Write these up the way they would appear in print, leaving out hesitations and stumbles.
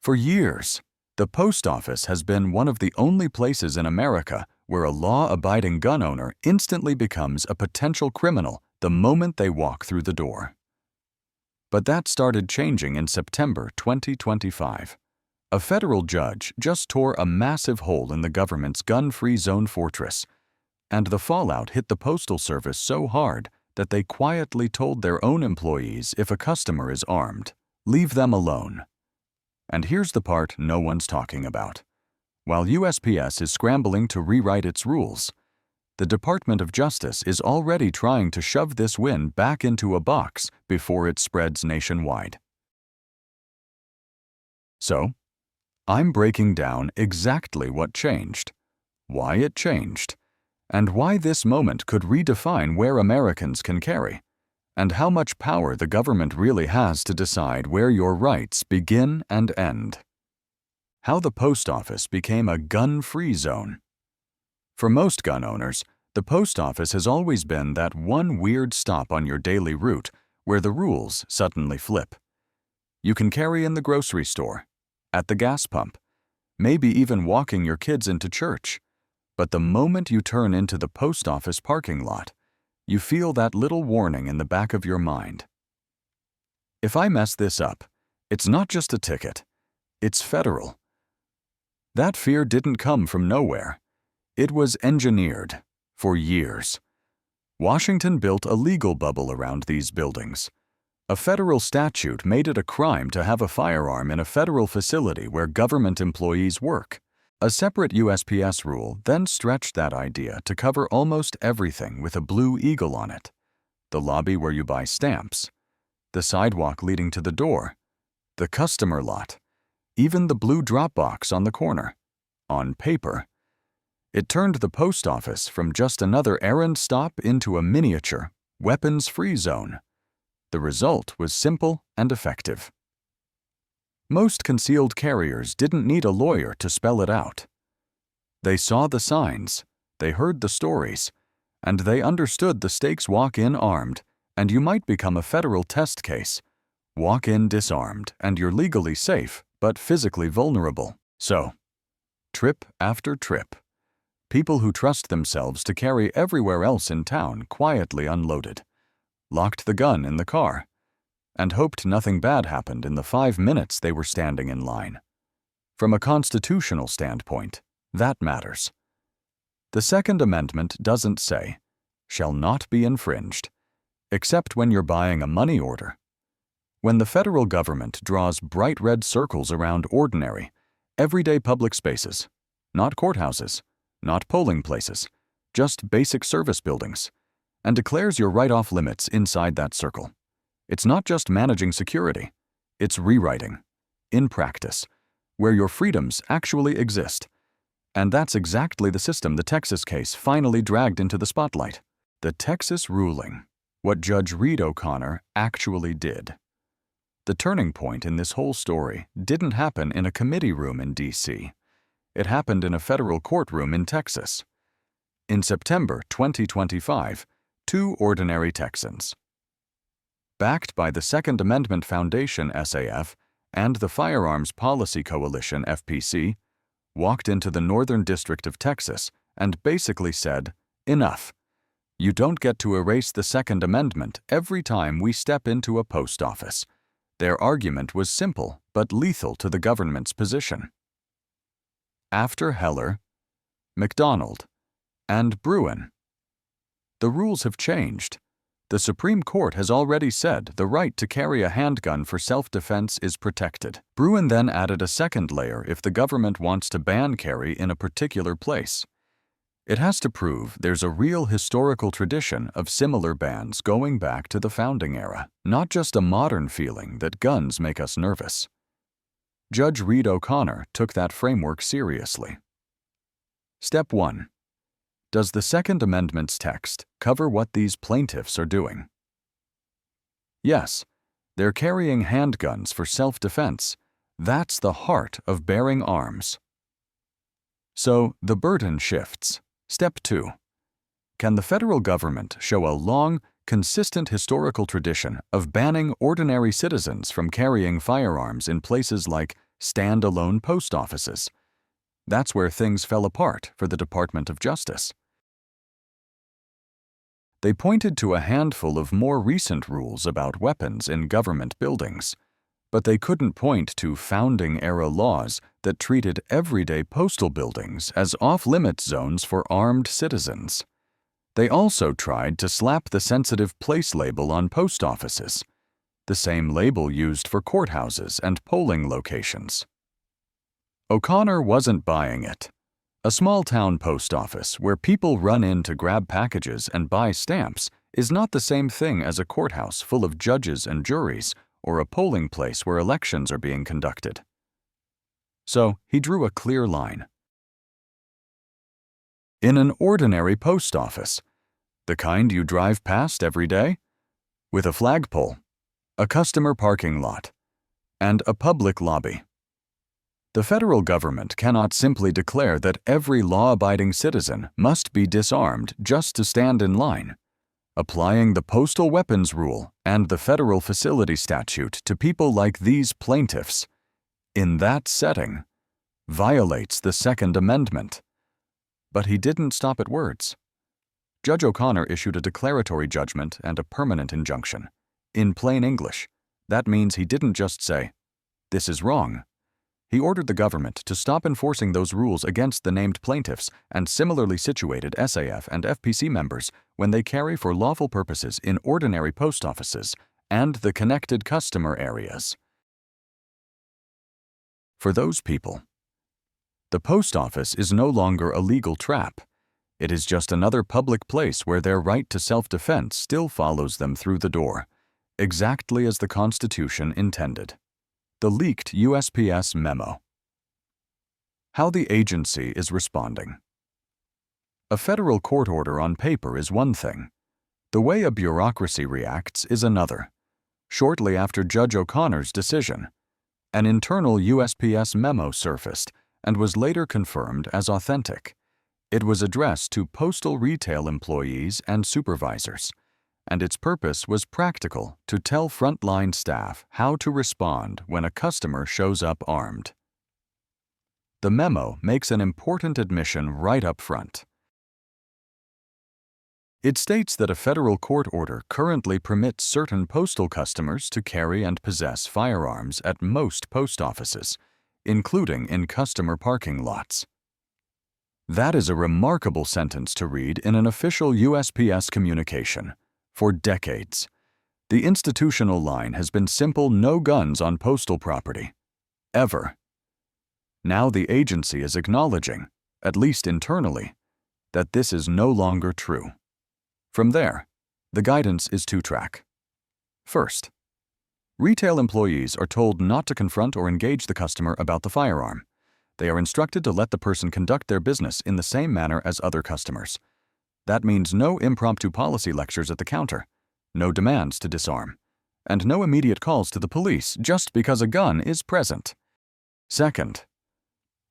For years, the post office has been one of the only places in America where a law-abiding gun owner instantly becomes a potential criminal the moment they walk through the door. But that started changing in September 2025. A federal judge just tore a massive hole in the government's gun-free zone fortress, and the fallout hit the Postal Service so hard that they quietly told their own employees if a customer is armed, leave them alone. And here's the part no one's talking about. While USPS is scrambling to rewrite its rules, the Department of Justice is already trying to shove this win back into a box before it spreads nationwide. So, I'm breaking down exactly what changed, why it changed, and why this moment could redefine where Americans can carry, and how much power the government really has to decide where your rights begin and end. How the post office became a gun-free zone. For most gun owners, the post office has always been that one weird stop on your daily route where the rules suddenly flip. You can carry in the grocery store, at the gas pump, maybe even walking your kids into church. But the moment you turn into the post office parking lot, you feel that little warning in the back of your mind. If I mess this up, it's not just a ticket, it's federal. That fear didn't come from nowhere. It was engineered for years. Washington built a legal bubble around these buildings. A federal statute made it a crime to have a firearm in a federal facility where government employees work. A separate USPS rule then stretched that idea to cover almost everything with a blue eagle on it. The lobby where you buy stamps, the sidewalk leading to the door, the customer lot, even the blue drop box on the corner. On paper, it turned the post office from just another errand stop into a miniature, weapons-free zone. The result was simple and effective. Most concealed carriers didn't need a lawyer to spell it out. They saw the signs, they heard the stories, and they understood the stakes. Walk in armed, and you might become a federal test case. Walk in disarmed, and you're legally safe, but physically vulnerable. So, trip after trip, people who trust themselves to carry everywhere else in town quietly unloaded, locked the gun in the car, and hoped nothing bad happened in the 5 minutes they were standing in line. From a constitutional standpoint, that matters. The Second Amendment doesn't say, "shall not be infringed," except when you're buying a money order. When the federal government draws bright red circles around ordinary, everyday public spaces, not courthouses, not polling places, just basic service buildings, and declares your right-off limits inside that circle. It's not just managing security, it's rewriting, in practice, where your freedoms actually exist. And that's exactly the system the Texas case finally dragged into the spotlight. The Texas ruling, what Judge Reed O'Connor actually did. The turning point in this whole story didn't happen in a committee room in D.C. It happened in a federal courtroom in Texas. In September 2025, two ordinary Texans, backed by the Second Amendment Foundation SAF and the Firearms Policy Coalition FPC, walked into the Northern District of Texas and basically said, "Enough. You don't get to erase the Second Amendment every time we step into a post office." Their argument was simple but lethal to the government's position. After Heller, McDonald, and Bruen, the rules have changed. The Supreme Court has already said the right to carry a handgun for self-defense is protected. Bruen then added a second layer if the government wants to ban carry in a particular place. It has to prove there's a real historical tradition of similar bans going back to the founding era, not just a modern feeling that guns make us nervous. Judge Reed O'Connor took that framework seriously. Step 1. Does the Second Amendment's text cover what these plaintiffs are doing? Yes, they're carrying handguns for self-defense. That's the heart of bearing arms. So the burden shifts. Step 2. Can the federal government show a long, consistent historical tradition of banning ordinary citizens from carrying firearms in places like standalone post offices. That's where things fell apart for the Department of Justice. They pointed to a handful of more recent rules about weapons in government buildings, but they couldn't point to founding-era laws that treated everyday postal buildings as off-limits zones for armed citizens. They also tried to slap the sensitive place label on post offices, the same label used for courthouses and polling locations. O'Connor wasn't buying it. A small-town post office where people run in to grab packages and buy stamps is not the same thing as a courthouse full of judges and juries or a polling place where elections are being conducted. So he drew a clear line. In an ordinary post office, the kind you drive past every day, with a flagpole, a customer parking lot, and a public lobby, the federal government cannot simply declare that every law-abiding citizen must be disarmed just to stand in line. Applying the postal weapons rule and the federal facility statute to people like these plaintiffs, in that setting, violates the Second Amendment. But he didn't stop at words. Judge O'Connor issued a declaratory judgment and a permanent injunction. In plain English, that means he didn't just say, "This is wrong." He ordered the government to stop enforcing those rules against the named plaintiffs and similarly situated SAF and FPC members when they carry for lawful purposes in ordinary post offices and the connected customer areas. For those people, the post office is no longer a legal trap. It is just another public place where their right to self-defense still follows them through the door, exactly as the Constitution intended. The leaked USPS Memo. How the agency is responding. A federal court order on paper is one thing. The way a bureaucracy reacts is another. Shortly after Judge O'Connor's decision, an internal USPS memo surfaced and was later confirmed as authentic. It was addressed to postal retail employees and supervisors, and its purpose was practical to tell frontline staff how to respond when a customer shows up armed. The memo makes an important admission right up front. It states that a federal court order currently permits certain postal customers to carry and possess firearms at most post offices, including in customer parking lots. That is a remarkable sentence to read in an official USPS communication. For decades, the institutional line has been simple no guns on postal property. Ever. Now the agency is acknowledging, at least internally, that this is no longer true. From there, the guidance is two-track. First, retail employees are told not to confront or engage the customer about the firearm. They are instructed to let the person conduct their business in the same manner as other customers. That means no impromptu policy lectures at the counter, no demands to disarm, and no immediate calls to the police just because a gun is present. Second,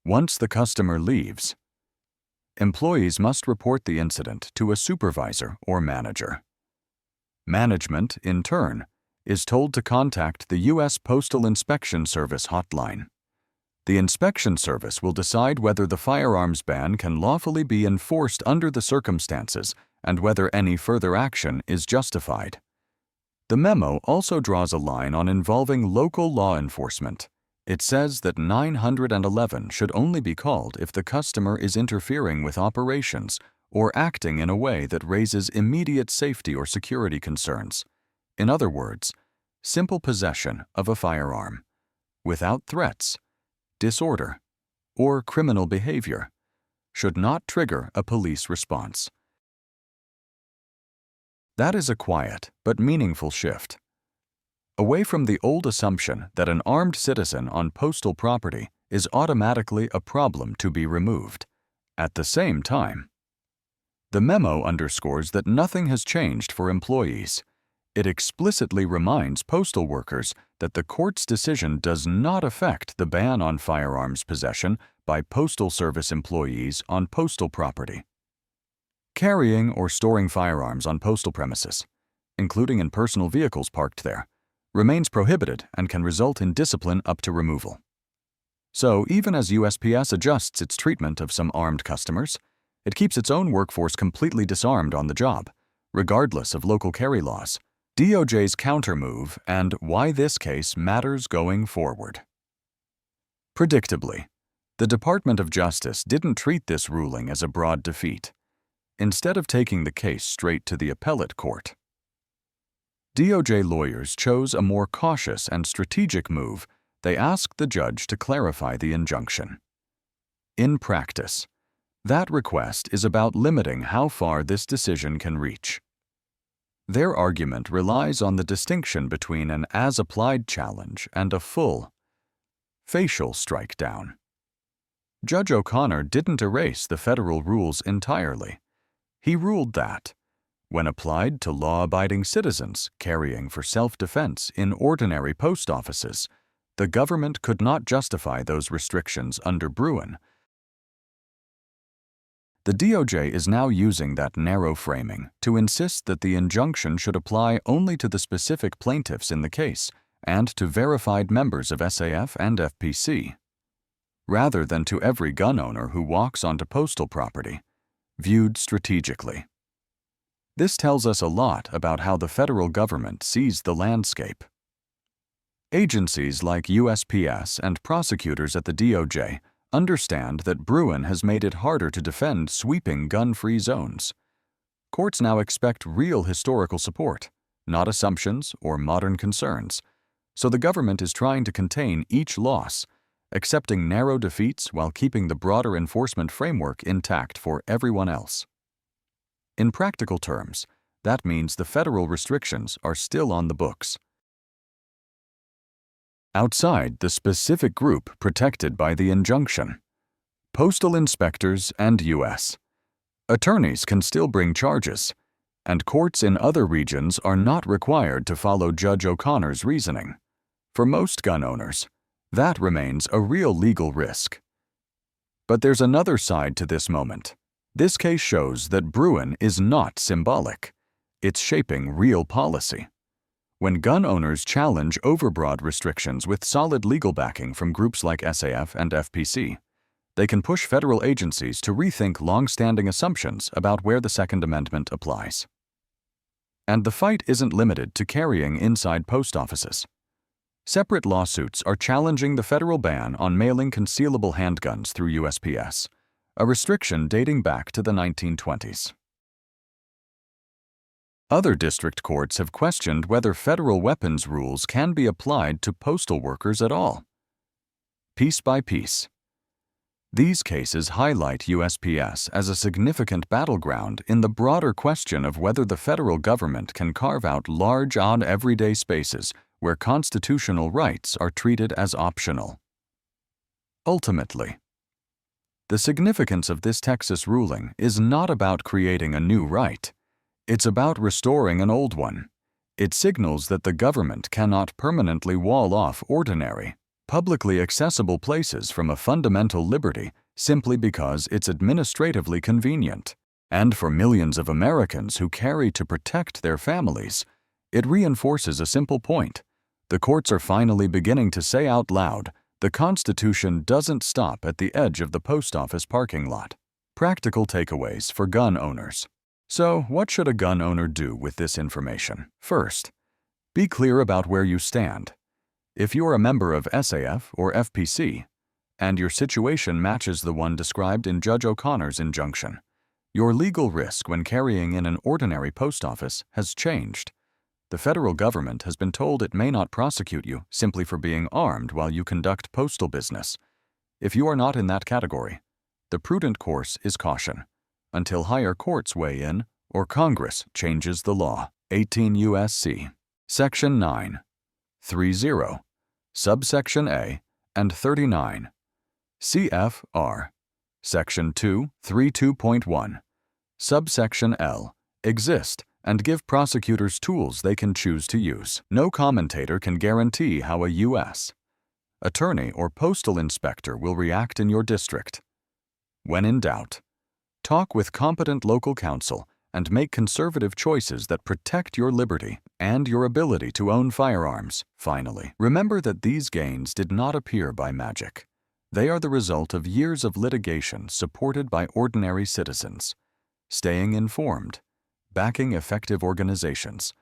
once the customer leaves, employees must report the incident to a supervisor or manager. Management, in turn, is told to contact the U.S. Postal Inspection Service hotline. The inspection service will decide whether the firearms ban can lawfully be enforced under the circumstances and whether any further action is justified. The memo also draws a line on involving local law enforcement. It says that 911 should only be called if the customer is interfering with operations or acting in a way that raises immediate safety or security concerns. In other words, simple possession of a firearm, without threats, disorder, or criminal behavior, should not trigger a police response. That is a quiet but meaningful shift. Away from the old assumption that an armed citizen on postal property is automatically a problem to be removed. At the same time, the memo underscores that nothing has changed for employees. It explicitly reminds postal workers that the court's decision does not affect the ban on firearms possession by Postal Service employees on postal property. Carrying or storing firearms on postal premises, including in personal vehicles parked there, remains prohibited and can result in discipline up to removal. So even as USPS adjusts its treatment of some armed customers, it keeps its own workforce completely disarmed on the job, regardless of local carry laws. DOJ's countermove and why this case matters going forward. Predictably, the Department of Justice didn't treat this ruling as a broad defeat, instead of taking the case straight to the appellate court. DOJ lawyers chose a more cautious and strategic move. They asked the judge to clarify the injunction. In practice, that request is about limiting how far this decision can reach. Their argument relies on the distinction between an as-applied challenge and a full, facial strike down. Judge O'Connor didn't erase the federal rules entirely. He ruled that, when applied to law-abiding citizens carrying for self-defense in ordinary post offices, the government could not justify those restrictions under Bruin. The DOJ is now using that narrow framing to insist that the injunction should apply only to the specific plaintiffs in the case and to verified members of SAF and FPC, rather than to every gun owner who walks onto postal property, viewed strategically. This tells us a lot about how the federal government sees the landscape. Agencies like USPS and prosecutors at the DOJ understand that Bruin has made it harder to defend sweeping gun-free zones. Courts now expect real historical support, not assumptions or modern concerns, so the government is trying to contain each loss, accepting narrow defeats while keeping the broader enforcement framework intact for everyone else. In practical terms, that means the federal restrictions are still on the books. Outside the specific group protected by the injunction, postal inspectors and U.S. attorneys can still bring charges, and courts in other regions are not required to follow Judge O'Connor's reasoning. For most gun owners, that remains a real legal risk. But there's another side to this moment. This case shows that Bruin is not symbolic. It's shaping real policy. When gun owners challenge overbroad restrictions with solid legal backing from groups like SAF and FPC, they can push federal agencies to rethink long-standing assumptions about where the Second Amendment applies. And the fight isn't limited to carrying inside post offices. Separate lawsuits are challenging the federal ban on mailing concealable handguns through USPS, a restriction dating back to the 1920s. Other district courts have questioned whether federal weapons rules can be applied to postal workers at all. Piece by piece, these cases highlight USPS as a significant battleground in the broader question of whether the federal government can carve out large, odd, everyday spaces where constitutional rights are treated as optional. Ultimately, the significance of this Texas ruling is not about creating a new right. It's about restoring an old one. It signals that the government cannot permanently wall off ordinary, publicly accessible places from a fundamental liberty simply because it's administratively convenient. And for millions of Americans who carry to protect their families, it reinforces a simple point. The courts are finally beginning to say out loud, the Constitution doesn't stop at the edge of the post office parking lot. Practical takeaways for gun owners. So, what should a gun owner do with this information? First, be clear about where you stand. If you are a member of SAF or FPC, and your situation matches the one described in Judge O'Connor's injunction, your legal risk when carrying in an ordinary post office has changed. The federal government has been told it may not prosecute you simply for being armed while you conduct postal business. If you are not in that category, the prudent course is caution, until higher courts weigh in or Congress changes the law. 18 U.S.C. Section 9, 30, subsection A, and 39. CFR. Section 232.1, subsection L, exist and give prosecutors tools they can choose to use. No commentator can guarantee how a U.S. attorney or postal inspector will react in your district. When in doubt, talk with competent local counsel and make conservative choices that protect your liberty and your ability to own firearms. Finally, remember that these gains did not appear by magic. They are the result of years of litigation supported by ordinary citizens, staying informed, backing effective organizations,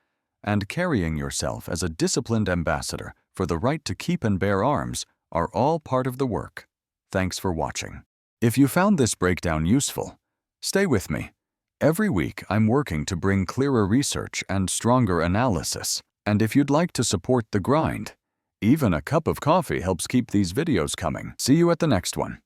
and carrying yourself as a disciplined ambassador for the right to keep and bear arms are all part of the work. Thanks for watching. If you found this breakdown useful, stay with me. Every week, I'm working to bring clearer research and stronger analysis. And if you'd like to support the grind, even a cup of coffee helps keep these videos coming. See you at the next one.